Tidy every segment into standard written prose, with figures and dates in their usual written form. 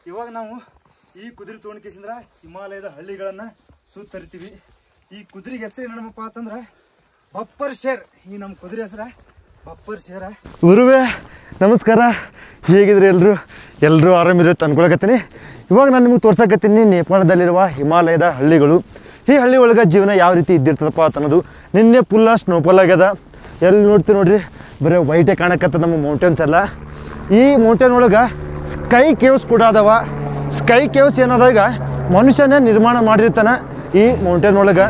ಇವಾಗ ನಾವು ಈ ಕುದುರೆ ತೊಗೊಂಡ್ಕೇಸಿಂದ್ರ ಹಿಮಾಲಯದ ಹಳ್ಳಿಗಳನ್ನ ಸುತ್ತರಿತೀವಿ. ಈ ಕುದುರೆಗೆ ಹೆಸರು ಏನಪ್ಪ ಅಂತಂದ್ರೆ ಬಪ್ಪರ್ ಶೇರ್. ಈ ನಮ್ಮ ಕುದುರೆ ಹೆಸರ ಬಪ್ಪರ್ ಶೇರ. ಗುರುವೇ ನಮಸ್ಕಾರ, ಹೇಗಿದ್ರಿ ಎಲ್ಲರೂ ಆರಾಮಿದ್ರೆ ತಂದ್ಕೊಳಕತ್ತೀನಿ. ಇವಾಗ ನಾನು ನಿಮಗೆ ತೋರ್ಸಕತ್ತೀನಿ ನೇಪಾಳದಲ್ಲಿರುವ ಹಿಮಾಲಯದ ಹಳ್ಳಿಗಳು. ಈ ಹಳ್ಳಿ ಒಳಗೆ ಜೀವನ ಯಾವ ರೀತಿ ಇದ್ದಿರ್ತದಪ್ಪ ಅನ್ನೋದು. ನಿನ್ನೆ ಫುಲ್ಲ ಸ್ನೋಫಾಲ್ ಆಗ್ಯದ, ಎಲ್ಲಿ ನೋಡ್ತೀವಿ ನೋಡ್ರಿ ಬರೀ ವೈಟೇ ಕಾಣಕತ್ತದ ನಮ್ಮ ಮೌಂಟೇನ್ಸ್ ಎಲ್ಲ. ಈ ಮೌಂಟೇನ್ ಒಳಗೆ ಸ್ಕೈ ಕೇವ್ಸ್ ಕೂಡ ಅದಾವ. ಸ್ಕೈ ಕೇವ್ಸ್ ಏನದಾಗ ಮನುಷ್ಯನೇ ನಿರ್ಮಾಣ ಮಾಡಿರ್ತಾನೆ ಈ ಮೌಂಟೇನ್ ಒಳಗೆ.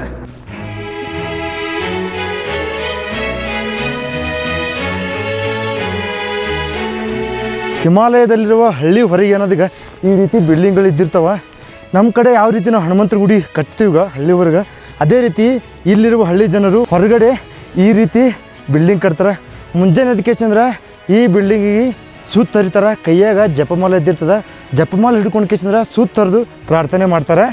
ಹಿಮಾಲಯದಲ್ಲಿರುವ ಹಳ್ಳಿ ಹೊರಗೆ ಏನದೀಗ ಈ ರೀತಿ ಬಿಲ್ಡಿಂಗ್ಗಳು ಇದ್ದಿರ್ತಾವ. ನಮ್ಮ ಕಡೆ ಯಾವ ರೀತಿ ನಾವು ಹನುಮಂತರ ಗುಡಿ ಕಟ್ತೀವೀಗ ಹಳ್ಳಿ ಹೊರಗೆ, ಅದೇ ರೀತಿ ಇಲ್ಲಿರುವ ಹಳ್ಳಿ ಜನರು ಹೊರಗಡೆ ಈ ರೀತಿ ಬಿಲ್ಡಿಂಗ್ ಕಟ್ತಾರೆ. ಮುಂಜಾನೆ ಅದಕ್ಕೆ ಈ ಬಿಲ್ಡಿಂಗಿಗೆ ಸುತ್ತರಿತಾರೆ. ಕೈಯಾಗ ಜಪಮಾಲೆ ಇದ್ದಿರ್ತದೆ, ಜಪಮಾಲೆ ಹಿಡ್ಕೊಂಡು ಕೇಸಂದ್ರೆ ಸುತ್ತರಿದು ಪ್ರಾರ್ಥನೆ ಮಾಡ್ತಾರೆ.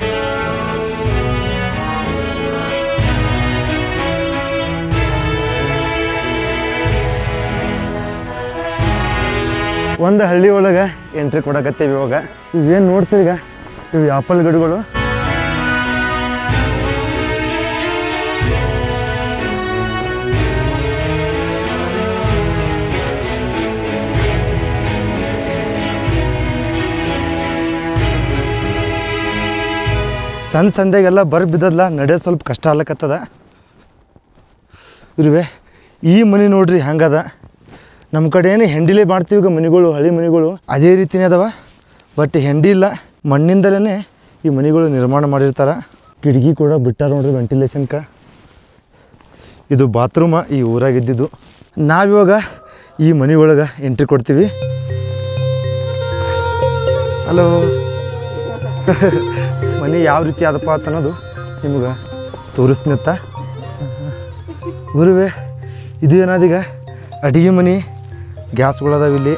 ಒಂದು ಹಳ್ಳಿ ಒಳಗೆ ಎಂಟ್ರಿ ಕೊಡಕತ್ತೀವಿ. ಇವಾಗ ಇವೇನು ನೋಡ್ತೀವಿ ಈಗ, ಇವು ಆಪಲ್ ಗಿಡಗಳು. ಸಂದೆಗೆಲ್ಲ ಬಿದ್ದದಲ್ಲ, ನಡೆಯೋದು ಸ್ವಲ್ಪ ಕಷ್ಟ ಆಗ್ಲಕತ್ತದ. ಇರುವೆ ಈ ಮನೆ ನೋಡ್ರಿ ಹಂಗದ. ನಮ್ಮ ಕಡೆ ಏನು ಹೆಂಡಿಲೇ ಮಾಡ್ತೀವಿ ಈಗ ಮನೆಗಳು, ಹಳ್ಳಿ ಮನೆಗಳು ಅದೇ ರೀತಿನೇ ಅದಾವ. ಬಟ್ ಹೆಂಡಿ ಇಲ್ಲ, ಮಣ್ಣಿಂದಲೇ ಈ ಮನೆಗಳು ನಿರ್ಮಾಣ ಮಾಡಿರ್ತಾರೆ. ಕಿಟಕಿ ಕೂಡ ಬಿಟ್ಟಾರ ನೋಡ್ರಿ ವೆಂಟಿಲೇಷನ್ಗೆ. ಇದು ಬಾತ್ರೂಮ ಈ ಊರಾಗಿದ್ದಿದ್ದು. ನಾವಿವಾಗ ಈ ಮನೆ ಒಳಗೆ ಎಂಟ್ರಿ ಕೊಡ್ತೀವಿ. ಹಲೋ ಮನೆ ಯಾವ ರೀತಿ ಆದಪ್ಪ ಅಂತ ಅನ್ನೋದು ನಿಮ್ಗೆ ತೋರಿಸ್ತಿತ್ತ. ಗುರುವೇ ಇದು ಏನಾದೀಗ ಅಡುಗೆ ಮನೆ, ಗ್ಯಾಸ್ಗಳದಾವ ಇಲ್ಲಿ.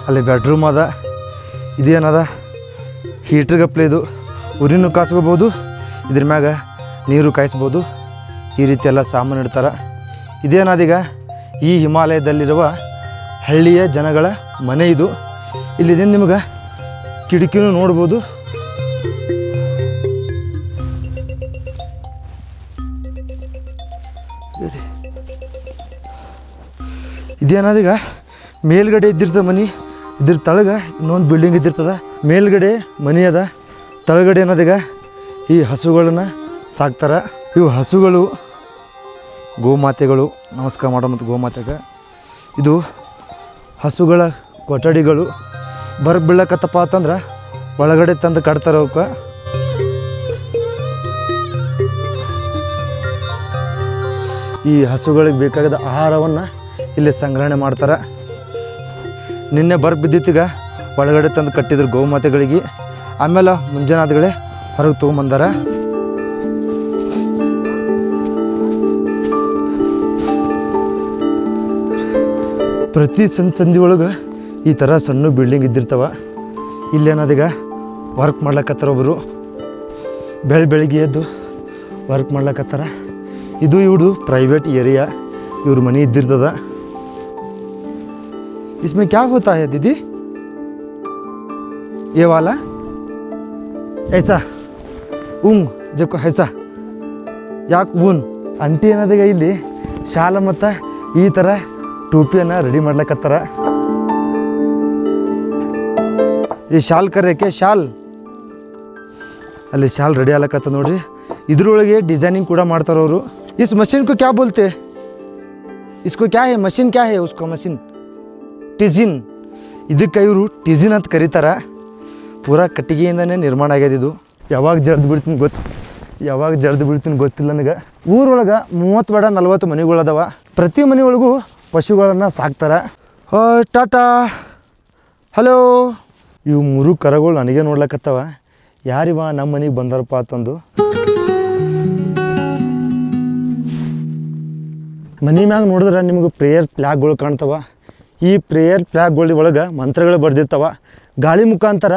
ಅಲ್ಲಿ ಬೆಡ್ರೂಮ್ ಅದ. ಇದೇನದ ಹೀಟ್ರ್ ಗಪ್ಲೆ, ಇದು ಉರಿನೂ ಕಾಸ್ಕೋಬೋದು, ಇದ್ರ ಮ್ಯಾಗ ನೀರು ಕಾಯಿಸ್ಬೋದು. ಈ ರೀತಿ ಎಲ್ಲ ಸಾಮಾನು ಇಡ್ತಾರೆ. ಇದೇನಾದೀಗ ಈ ಹಿಮಾಲಯದಲ್ಲಿರುವ ಹಳ್ಳಿಯ ಜನಗಳ ಮನೆ ಇದು. ಇಲ್ಲಿದೆ ನಿಮ್ಗೆ ಕಿಟಕಿನೂ ನೋಡ್ಬೋದು. ಇದೇನಾದೀಗ ಮೇಲ್ಗಡೆ ಇದ್ದಿರ್ತದೆ ಮನೆ, ಇದ್ರ ತಳಗ ಇನ್ನೊಂದು ಬಿಲ್ಡಿಂಗ್ ಇದ್ದಿರ್ತದೆ. ಮೇಲ್ಗಡೆ ಮನೆ ಅದ, ತಳಗಡೆ ಏನದೀಗ ಈ ಹಸುಗಳನ್ನು ಸಾಕ್ತಾರೆ. ಇವು ಹಸುಗಳು ಗೋಮಾತೆಗಳು. ನಮಸ್ಕಾರ ಮಾಡೋ ಮತ್ತು ಗೋಮಾತೆಗೆ. ಇದು ಹಸುಗಳ ಕೊಠಡಿಗಳು. ಬೀಳಕತ್ತಪ್ಪ ಅಂತಂದ್ರೆ ಒಳಗಡೆ ತಂದು ಕಟ್ತಾರೆ ಅವಕ್ಕೆ. ಈ ಹಸುಗಳಿಗೆ ಬೇಕಾದ ಆಹಾರವನ್ನು ಇಲ್ಲಿ ಸಂಗ್ರಹಣೆ ಮಾಡ್ತಾರೆ. ನಿನ್ನೆ ಬಿದ್ದಿತ್ತೀಗ ಒಳಗಡೆ ತಂದು ಕಟ್ಟಿದ್ರು ಗೋಮಾತೆಗಳಿಗೆ. ಆಮೇಲೆ ಮುಂಜಾನಾದ್ಗಳೇ ಹೊರಗೆ ತೊಗೊಂಬಂದಾರ. ಪ್ರತಿ ಸಂಧಿ ಒಳಗೆ ಈ ಥರ ಸಣ್ಣ ಬಿಲ್ಡಿಂಗ್ ಇದ್ದಿರ್ತಾವ. ಇಲ್ಲೇನದೀಗ ವರ್ಕ್ ಮಾಡ್ಲಕತ್ತಾರ ಒಬ್ಬರು. ಬೆಳಿಗ್ಗೆ ಎದ್ದು ವರ್ಕ್ ಮಾಡ್ಲಕತ್ತಾರ. ಇದು ಇವ್ರದು ಪ್ರೈವೇಟ್ ಏರಿಯಾ, ಇವ್ರ ಮನೆ ಇದ್ದಿರ್ತದ. इसमें क्या होता है दीदी? ये वाला ऐसा ऊंग जब ऐसा ಯಾಕೆ ಊನ್ ಅಂಟಿ ಏನದೀಗ ಇಲ್ಲಿ ಶಾಲ ಮತ್ತು ಈ ಥರ ಟೋಪಿಯನ್ನು ರೆಡಿ ಮಾಡ್ಲಕತ್ತಾರ. ಈ ಶಾಲ್ ಕರೆಯಕ್ಕೆ ಶಾಲ್ ಅಲ್ಲಿ ಶಾಲ್ ರೆಡಿ ಆಗ್ಲಕತ್ತ ನೋಡ್ರಿ. ಇದ್ರೊಳಗೆ ಡಿಸೈನಿಂಗ್ ಕೂಡ ಮಾಡ್ತಾರೆ ಅವರು. इस मशीन को क्या बोलते हैं? इसको क्या है? मशीन क्या है उसको? मशीन ಟಿಜಿನ್. ಇದಕ್ಕೆ ಇವರು ಟಿಜಿನ್ ಅಂತ ಕರೀತಾರೆ. ಪೂರಾ ಕಟ್ಟಿಗೆಯಿಂದನೇ ನಿರ್ಮಾಣ ಆಗ್ಯದ ಇದು. ಯಾವಾಗ ಜರ್ದು ಬಿಡ್ತೀನಿ ಗೊತ್ತಿಲ್ಲ ನನಗೆ. ಊರೊಳಗೆ 30 ಬೇಡ 40 ಮನೆಗಳದಾವ. ಪ್ರತಿ ಮನೆ ಒಳಗೂ ಪಶುಗಳನ್ನು ಸಾಕ್ತಾರೆ. ಟಾಟಾ ಹಲೋ. ಇವು 3 ಕರಗಳು ನನಗೆ ನೋಡ್ಲಕತ್ತವ. ಯಾರಿವ ನಮ್ಮ ಮನೆಗೆ ಬಂದಾರಪ್ಪ ಅಂತಂದು. ಮನೆ ಮ್ಯಾಗ ನೋಡಿದ್ರೆ ನಿಮ್ಗೆ ಪ್ರೇಯರ್ ಫ್ಲ್ಯಾಗ್ಗಳು ಕಾಣ್ತವ. ಈ ಪ್ರೇಯರ್ ಫ್ಲ್ಯಾಗ್ಗಳ ಒಳಗೆ ಮಂತ್ರಗಳು ಬರೆದಿರ್ತಾವ. ಗಾಳಿ ಮುಖಾಂತರ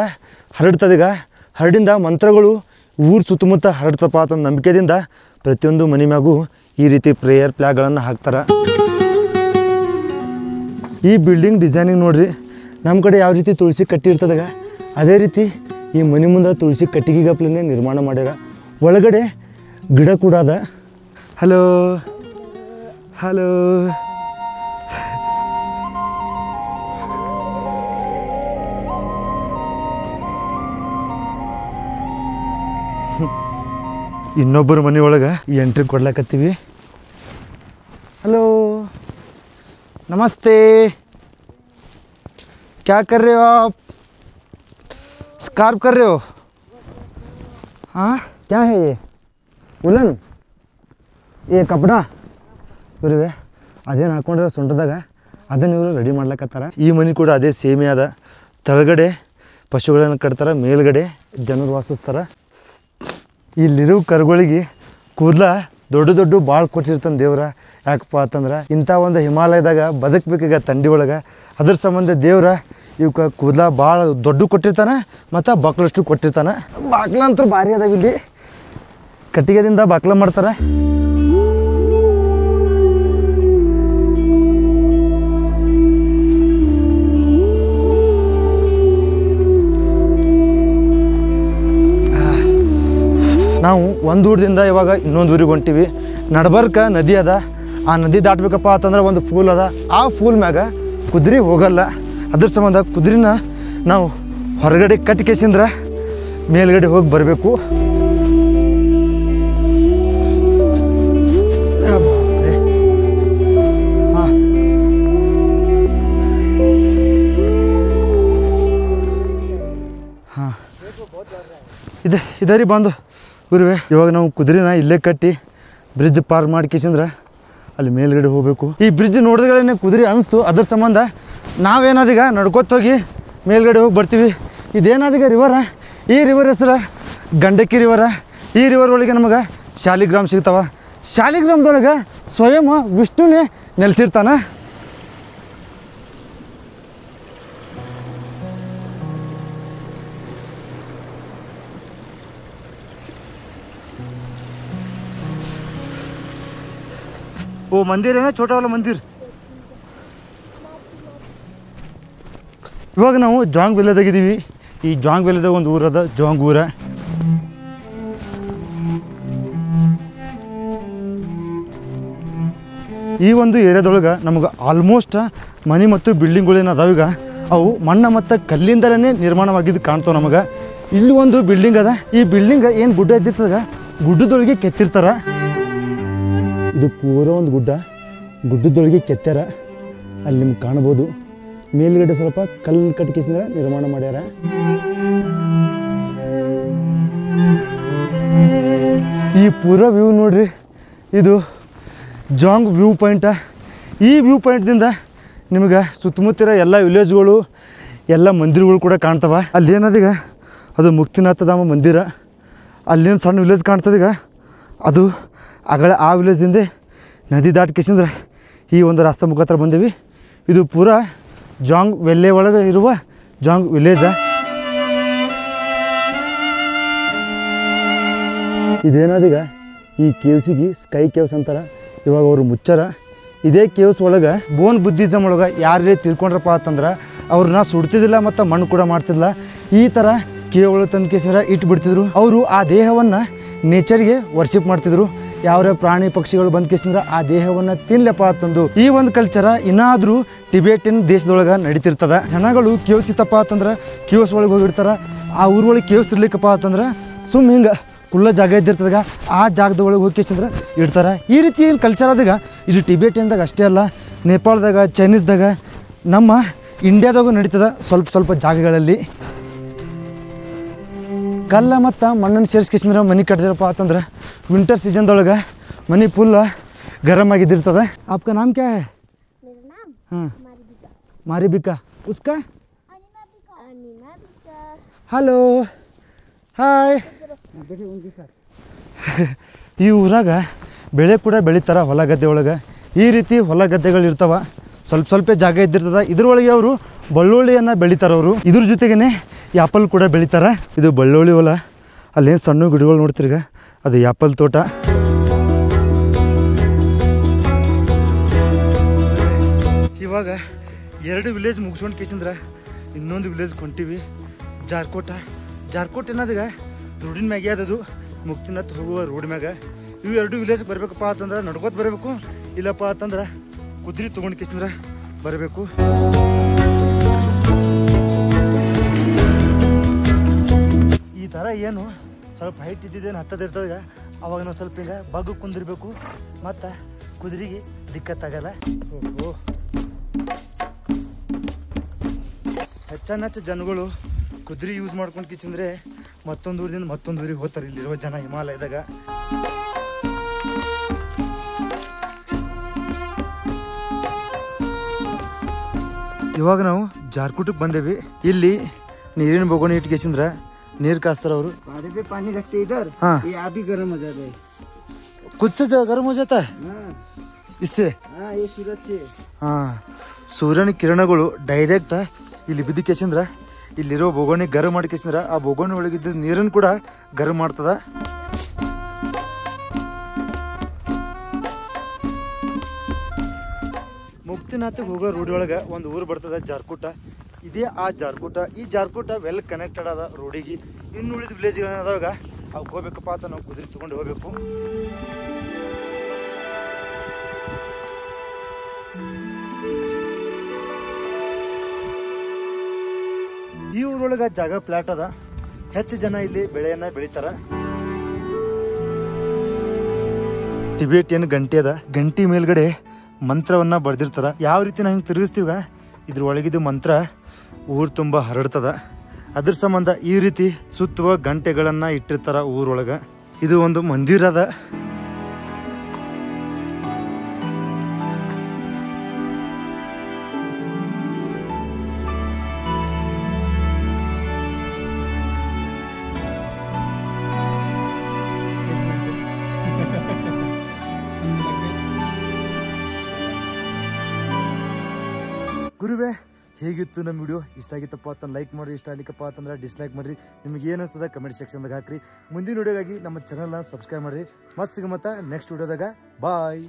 ಹರಡ್ತದೀಗ. ಹರಡಿಂದ ಮಂತ್ರಗಳು ಊರು ಸುತ್ತಮುತ್ತ ಹರಡ್ತಪ್ಪ ಅಂತ ನಂಬಿಕೆದಿಂದ ಪ್ರತಿಯೊಂದು ಮನೆ ಮ್ಯಾಗೂ ಈ ರೀತಿ ಪ್ರೇಯರ್ ಫ್ಲ್ಯಾಗ್ಗಳನ್ನು ಹಾಕ್ತಾರೆ. ಈ ಬಿಲ್ಡಿಂಗ್ ಡಿಸೈನಿಂಗ್ ನೋಡ್ರಿ ನಮ್ಮ ಕಡೆ ಯಾವ ರೀತಿ ತುಳಸಿ ಕಟ್ಟಿ ಇರ್ತದಾಗ ಅದೇ ರೀತಿ ಈ ಮನೆ ಮುಂದೆ ತುಳಸಿ ಕಟ್ಟಿಗೆ ಗಪ್ಲೇ ನಿರ್ಮಾಣ ಮಾಡ್ಯಾರ. ಒಳಗಡೆ ಗಿಡ ಕೂಡ ಅದ. ಹಲೋ ಹಲೋ ಇನ್ನೊಬ್ಬರು ಮನೆಯೊಳಗೆ ಎಂಟ್ರಿ ಕೊಡ್ಲಾಕತ್ತೀವಿ. ಹಲೋ नमस्ते, क्या कर रहे हो आप? स्कार्फ कर रहे हो? हाँ क्या है ये? उलन ये कपड़ा ಗುರುವೆ ಅದೇನು ಹಾಕೊಂಡ್ರೆ ಸೊಂಟದಾಗ ಅದನ್ನು ಇವರು ರೆಡಿ ಮಾಡ್ಲಕತ್ತಾರ. ಈ ಮನೆ ಕೂಡ ಅದೇ ಸೇಮೆ ಅದ. ತೆಳಗಡೆ ಪಶುಗಳನ್ನು ಕಟ್ತಾರೆ, ಮೇಲ್ಗಡೆ ಜನರು ವಾಸಿಸ್ತಾರೆ. ಇಲ್ಲಿರೋ ಕರುಗಳಿಗೆ ಕೂದಲ ದೊಡ್ಡ ದೊಡ್ಡ ಭಾಳ ಕೊಟ್ಟಿರ್ತಾನೆ ದೇವ್ರ. ಯಾಕಪ್ಪ ಅಂತಂದ್ರೆ ಇಂಥ ಒಂದು ಹಿಮಾಲಯದಾಗ ಬದುಕಬೇಕೀಗ ಥಂಡಿ ಒಳಗೆ. ಅದ್ರ ಸಂಬಂಧ ದೇವ್ರ ಇವಕ್ಕೆ ಕೂದಲ ಭಾಳ ದೊಡ್ಡ ಕೊಟ್ಟಿರ್ತಾನೆ ಮತ್ತು ಬಾಕ್ಲಷ್ಟು ಕೊಟ್ಟಿರ್ತಾನೆ. ಬಾಕ್ಲ ಅಂತೂ ಭಾರಿ ಅದಾವ. ಇಲ್ಲಿ ಕಟ್ಟಿಗೆದಿಂದ ಬಾಕ್ಲ ಮಾಡ್ತಾರೆ. ನಾವು ಒಂದು ಊರದಿಂದ ಇವಾಗ ಇನ್ನೊಂದು ಊರಿಗೆ ಹೊಂಟೀವಿ. ನಡ್ಬರ್ಕ ನದಿ ಅದ. ಆ ನದಿ ದಾಟಬೇಕಪ್ಪ ಅಂತಂದ್ರೆ ಒಂದು ಫೂಲ್ ಅದ. ಆ ಫೂಲ್ ಮ್ಯಾಗ ಕುದುರೆ ಹೋಗಲ್ಲ. ಅದ್ರ ಸಂಬಂಧ ಕುದುರೆನ ನಾವು ಹೊರಗಡೆ ಕಟ್ಟಿಕೆಸಿಂದ್ರೆ ಮೇಲ್ಗಡೆ ಹೋಗಿ ಬರಬೇಕು. ಹಾಂ ಇದೆ ರೀ ಬಂದು ಗುರುವೆ. ಇವಾಗ ನಾವು ಕುದುರೆನ ಇಲ್ಲೇ ಕಟ್ಟಿ ಬ್ರಿಡ್ಜ್ ಪಾರ್ ಮಾಡ್ಕೇಸಂದ್ರೆ ಅಲ್ಲಿ ಮೇಲ್ಗಡೆ ಹೋಗಬೇಕು. ಈ ಬ್ರಿಡ್ಜ್ ನೋಡಿದ್ಗಳೇ ಕುದುರೆ ಅನಿಸ್ತು. ಅದ್ರ ಸಂಬಂಧ ನಾವೇನಾದೀಗ ನಡ್ಕೊತ ಹೋಗಿ ಮೇಲ್ಗಡೆ ಹೋಗಿ ಬರ್ತೀವಿ. ಇದೇನಾದೀಗ ರಿವರ. ಈ ರಿವರ್ ಹೆಸರು ಗಂಡಕಿ ರಿವರ. ಈ ರಿವರ್ ಒಳಗೆ ನಮಗೆ ಶಾಲಿಗ್ರಾಮ್ ಸಿಗ್ತಾವ. ಶಾಲಿಗ್ರಾಮದೊಳಗೆ ಸ್ವಯಂ ವಿಷ್ಣುನೇ ನೆಲೆಸಿರ್ತಾನೆ. वो मंदिर है ना, छोटा वाला मंदिर. ಇವಾಗ ನಾವು ಜಾಂಗ್ ಬೆಲೆದಾಗಿದ್ದೀವಿ. ಈ ಜಾಂಗ್ ಬೆಲೆದಾಗ ಒಂದು ಊರದ ಜಾಂಗ್ ಊರ. ಈ ಒಂದು ಏರಿಯಾದೊಳಗೆ ನಮಗೆ ಆಲ್ಮೋಸ್ಟ್ ಮನೆ ಮತ್ತು ಬಿಲ್ಡಿಂಗ್ಗಳೇನು ಅದಾವೀಗ ಅವು ಮಣ್ಣು ಮತ್ತು ಕಲ್ಲಿಂದಲೇ ನಿರ್ಮಾಣವಾಗಿದ್ದು ಕಾಣ್ತಾವೆ ನಮಗೆ. ಇಲ್ಲಿ ಒಂದು ಬಿಲ್ಡಿಂಗ್ ಅದ. ಈ ಬಿಲ್ಡಿಂಗ್ ಏನು ಗುಡ್ಡ ಎದ್ದಿರ್ತದ, ಗುಡ್ಡದೊಳಗೆ ಕೆತ್ತಿರ್ತಾರ. ಇದು ಪೂರ ಒಂದು ಗುಡ್ಡದೊಳಗೆ ಕೆತ್ತಾರ. ಅಲ್ಲಿ ನಿಮ್ಗೆ ಕಾಣ್ಬೋದು. ಮೇಲ್ಗಡೆ ಸ್ವಲ್ಪ ಕಲ್ಲು ಕಟ್ಟಿಗೆಸಿಂದ ನಿರ್ಮಾಣ ಮಾಡ್ಯಾರ. ಈ ಪೂರ ವ್ಯೂ ನೋಡ್ರಿ. ಇದು ಜಾಂಗ್ ವ್ಯೂ ಪಾಯಿಂಟ. ಈ ವ್ಯೂ ಪಾಯಿಂಟ್ದಿಂದ ನಿಮಗೆ ಸುತ್ತಮುತ್ತಿರೋ ಎಲ್ಲ ವಿಲೇಜ್ಗಳು, ಎಲ್ಲ ಮಂದಿರಗಳು ಕೂಡ ಕಾಣ್ತವ. ಅಲ್ಲೇನದೀಗ ಅದು ಮುಕ್ತಿನಾಥಧಾಮ ಮಂದಿರ. ಅಲ್ಲೇನು ಸಣ್ಣ ವಿಲೇಜ್ ಕಾಣ್ತದೀಗ ಅದು ಆಗಳ ಆ ವಿಲೇಜ್ದಿಂದ ನದಿ ದಾಟ್ಕೇಸಂದ್ರೆ ಈ ಒಂದು ರಾಸ್ತಾ ಮುಖಾಂತರ ಬಂದೀವಿ. ಇದು ಪೂರ ಜಾಂಗ್ ವೆಲ್ಲೆ ಒಳಗೆ ಇರುವ ಜಾಂಗ್ ವಿಲೇಜ. ಇದೇನಾದೀಗ ಈ ಕೇವ್ಸಿಗೆ ಸ್ಕೈ ಕೇವ್ಸ್ ಅಂತಾರೆ. ಇವಾಗ ಅವರು ಮುಚ್ಚಾರ. ಇದೇ ಕೇವ್ಸ್ ಒಳಗೆ ಬೋನ್ ಬುದ್ಧಿಸಮ್ ಒಳಗೆ ಯಾರೇ ತಿರ್ಕೊಂಡ್ರಪ್ಪ ಅಂತಂದ್ರೆ ಅವ್ರನ್ನ ಸುಡ್ತಿದ್ದಿಲ್ಲ ಮತ್ತು ಮಣ್ಣು ಕೂಡ ಮಾಡ್ತಿದ್ದಿಲ್ಲ. ಈ ಥರ ಕೇವ್ ಒಳಗೆ ತಂದು ಕೇಸಿರ ಇಟ್ಬಿಡ್ತಿದ್ರು. ಅವರು ಆ ದೇಹವನ್ನು ನೇಚರ್ಗೆ ವರ್ಷಿಪ್ ಮಾಡ್ತಿದ್ರು. ಯಾವ ಪ್ರಾಣಿ ಪಕ್ಷಿಗಳು ಬಂದ ಕೇಸಿಂದ ಆ ದೇಹವನ್ನು ತಿನ್ಲಪ್ಪ ಅಂತಂದು ಈ ಒಂದು ಕಲ್ಚರ ಇನ್ನಾದರೂ ಟಿಬೇಟಿನ್ ದೇಶದೊಳಗೆ ನಡೀತಿರ್ತದೆ. ಜನಗಳು ಕೇವ್ಸ್ ಇತ್ತಪ್ಪ ಅಂತಂದ್ರೆ ಕೇವ್ಸ್ ಒಳಗೆ ಹೋಗಿರ್ತಾರೆ. ಆ ಊರೊಳಗೆ ಕೇವ್ಸ್ ಇರ್ಲಿಕ್ಕಪ್ಪ ಅಂತಂದ್ರೆ ಸುಮ್ಮ ಹಿಂಗೆ ಕುಲ್ಲ ಜಾಗ ಇದ್ದಿರ್ತದಾಗ ಆ ಜಾಗದ ಒಳಗೆ ಹೋಗಿ ಕೇಸಿಂದ್ರೆ ಇಡ್ತಾರೆ. ಈ ರೀತಿ ಏನು ಕಲ್ಚರ್ ಆದಾಗ ಇದು ಟಿಬೇಟಿನ್ದಾಗ ಅಷ್ಟೇ ಅಲ್ಲ, ನೇಪಾಳದಾಗ, ಚೈನೀಸ್ದಾಗ, ನಮ್ಮ ಇಂಡಿಯಾದಾಗೂ ನಡೀತದೆ ಸ್ವಲ್ಪ ಜಾಗಗಳಲ್ಲಿ. ಕಲ್ಲ ಮತ್ತು ಮಣ್ಣನ್ನು ಸೇರಿಸ್ಕೇಸಿಂದ್ರೆ ಮನೆ ಕಟ್ಟಿದ್ರಪ್ಪ ಅಂತಂದ್ರೆ ವಿಂಟರ್ ಸೀಸನ್ದೊಳಗೆ ಮನೆ ಫುಲ್ ಗರಮ್ ಆಗಿದ್ದಿರ್ತದೆ. आपका नाम क्या है? मेरा नाम हाँ मारी बिका. उसका ಹಲೋ ಹಾಯ್. ಈ ಊರಾಗ ಬೆಳೆ ಕೂಡ ಬೆಳೀತಾರೆ ಹೊಲ ಗದ್ದೆ ಒಳಗೆ. ಈ ರೀತಿ ಹೊಲ ಗದ್ದೆಗಳು ಇರ್ತಾವ. ಸ್ವಲ್ಪ ಜಾಗ ಇದ್ದಿರ್ತದೆ. ಇದ್ರೊಳಗೆ ಅವರು ಬಳ್ಳುಳ್ಳಿಯನ್ನು ಬೆಳಿತಾರೆ. ಅವರು ಇದ್ರ ಜೊತೆಗೇ ಆ್ಯಪಲ್ ಕೂಡ ಬೆಳಿತಾರೆ. ಇದು ಬಳ್ಳುಳ್ಳಿ ಹೊಲ. ಅಲ್ಲೇನು ಸಣ್ಣ ಗಿಡಗಳು ನೋಡ್ತೀರಿಗ ಅದು ಆ್ಯಪಲ್ ತೋಟ. ಇವಾಗ 2 ವಿಲೇಜ್ ಮುಗಿಸ್ಕೊಂಡು ಕೇಸಿಂದ್ರೆ ಇನ್ನೊಂದು ವಿಲೇಜ್ ಹೊಂಟಿವಿ, ಜಾರ್ಕೋಟ. ಜಾರ್ಕೋಟ ಅನ್ನೋದೀಗ ರೋಡಿನ ಮ್ಯಾಗೆ ಅದದು, ಮುಕ್ತಿನಾಥ್ ಹೋಗುವ ರೋಡ್ ಮ್ಯಾಗ. ಇವು 2 ವಿಲೇಜ್ ಬರಬೇಕಪ್ಪ ಅಂತಂದ್ರೆ ನಡ್ಕೋತ ಬರಬೇಕು, ಇಲ್ಲಪ್ಪ ಅಂತಂದ್ರೆ ಕುದುರೆ ತೊಗೊಂಡು ಕಿಸಿಂದ್ರೆ ಬರಬೇಕು. ಈ ಥರ ಏನು ಸ್ವಲ್ಪ ಹೈಟ್ ಇದ್ದಿದ್ದೇನು ಹತ್ತದಿರ್ತದಾಗ ಅವಾಗ ನಾವು ಸ್ವಲ್ಪ ಹಿಂಗೆ ಬಗ್ಗು ಕುಂದಿರ್ಬೇಕು, ಮತ್ತು ಕುದುರೆಗೆ ದಿಕ್ಕತ್ತಾಗಲ್ಲ. ಓಹೋ, ಹೆಚ್ಚು ಜನಗಳು ಕುದುರೆ ಯೂಸ್ ಮಾಡ್ಕೊಂಡು ಕಿಚ್ಚಂದ್ರೆ ಮತ್ತೊಂದು ಊರಿಂದ ಮತ್ತೊಂದು ಊರಿಗೆ ಹೋಗ್ತಾರೆ ಇಲ್ಲಿರುವ ಜನ ಹಿಮಾಲಯದಾಗ. ಇವಾಗ ನಾವು ಜಾರ್ಕೋಟಕ್ಕೆ ಬಂದೇವಿ. ಇಲ್ಲಿ ನೀರಿನ ಬೋಗೋಣಿ ಇಟ್ಕೇಸಿಂದ್ರ ನೀರು ಕಾಸ್ತಾರ ಅವರು. पानी रखते इधर, हाँ ये आप ही गर्म हो जाता है, खुद से गर्म हो जाता है इससे. हाँ ये सूरज से. ಹಾ, ಸೂರ್ಯನ ಕಿರಣಗಳು ಡೈರೆಕ್ಟ್ ಇಲ್ಲಿ ಬಿದ್ದು ಕೇಸಿಂದ್ರ ಇಲ್ಲಿರೋ ಬೋಗೋಣಿ ಗರಂ ಮಾಡಿ ಕೇಸಿಂದ್ರ ಆ ಬೋಗೋಣಿ ಒಳಗಿದ್ದ ನೀರನ್ನು ಕೂಡ ಗರಂ ಮಾಡ್ತದ. ಮುಕ್ತಿನಾಥ್ ಹೋಗೋ ರೋಡ್ ಒಳಗೆ ಒಂದು ಊರು ಬರ್ತದ ಜಾರ್ಕೋಟ. ಇದೇ ಆ ಜಾರ್ಕೋಟ. ಈ ಜಾರ್ಕೋಟ ವೆಲ್ ಕನೆಕ್ಟೆಡ್ ಅದ ರೋಡಿಗೆ. ಇನ್ನು ಉಳಿದ ವಿಲೇಜ್ಗಳಾದಾಗ ಅವ್ಕೆ ಹೋಗ್ಬೇಕಪ್ಪ ಅಂತ ನಾವು ಕುದುರೆ ತಗೊಂಡು ಹೋಗ್ಬೇಕು. ಈ ಊರೊಳಗೆ ಜಾಗ ಫ್ಲಾಟ್ ಅದ, ಹೆಚ್ಚು ಜನ ಇಲ್ಲಿ ಬೆಳೆಯನ್ನ ಬೆಳಿತಾರ. ಟಿಬೇಟಿಯನ್ ಗಂಟೆ ಅದ, ಗಂಟಿ ಮೇಲ್ಗಡೆ ಮಂತ್ರವನ್ನ ಬರೆದಿರ್ತಾರ. ಯಾವ ರೀತಿ ನಾವು ಹಿಂಗೆ ತಿರುಗಿಸ್ತೀವ ಇದ್ರ ಒಳಗಿದ್ದು ಮಂತ್ರ ಊರು ತುಂಬ ಹರಡ್ತದ. ಅದ್ರ ಸಂಬಂಧ ಈ ರೀತಿ ಸುತ್ತುವ ಗಂಟೆಗಳನ್ನ ಇಟ್ಟಿರ್ತಾರ ಊರೊಳಗ. ಇದು ಒಂದು ಮಂದಿರ ಅದ. ಗುರುವೇ, ಹೇಗಿತ್ತು ನಮ್ಮ ವಿಡಿಯೋ? ಇಷ್ಟ ಆಗಿತ್ತಪ್ಪ ಅಂತ ಲೈಕ್ ಮಾಡಿರಿ, ಇಷ್ಟ ಆಗ್ಲಿಕ್ಕಪ್ಪ ಅಂತಂದ್ರೆ ಡಿಸ್ಲೈಕ್ ಮಾಡಿರಿ. ನಿಮ್ಗೆ ಏನು ಅನ್ಸ್ತದ ಕಮೆಂಟ್ ಸೆಕ್ಷನ್ದಾಗ ಹಾಕ್ರಿ. ಮುಂದಿನ ವಿಡಿಯೋಗಾಗಿ ನಮ್ಮ ಚಾನಲ್ನ ಸಬ್ಸ್ಕ್ರೈಬ್ ಮಾಡಿರಿ. ಮತ್ತೆ ಸಿಗಮತ್ತ ನೆಕ್ಸ್ಟ್ ವಿಡಿಯೋದಾಗ. ಬಾಯ್.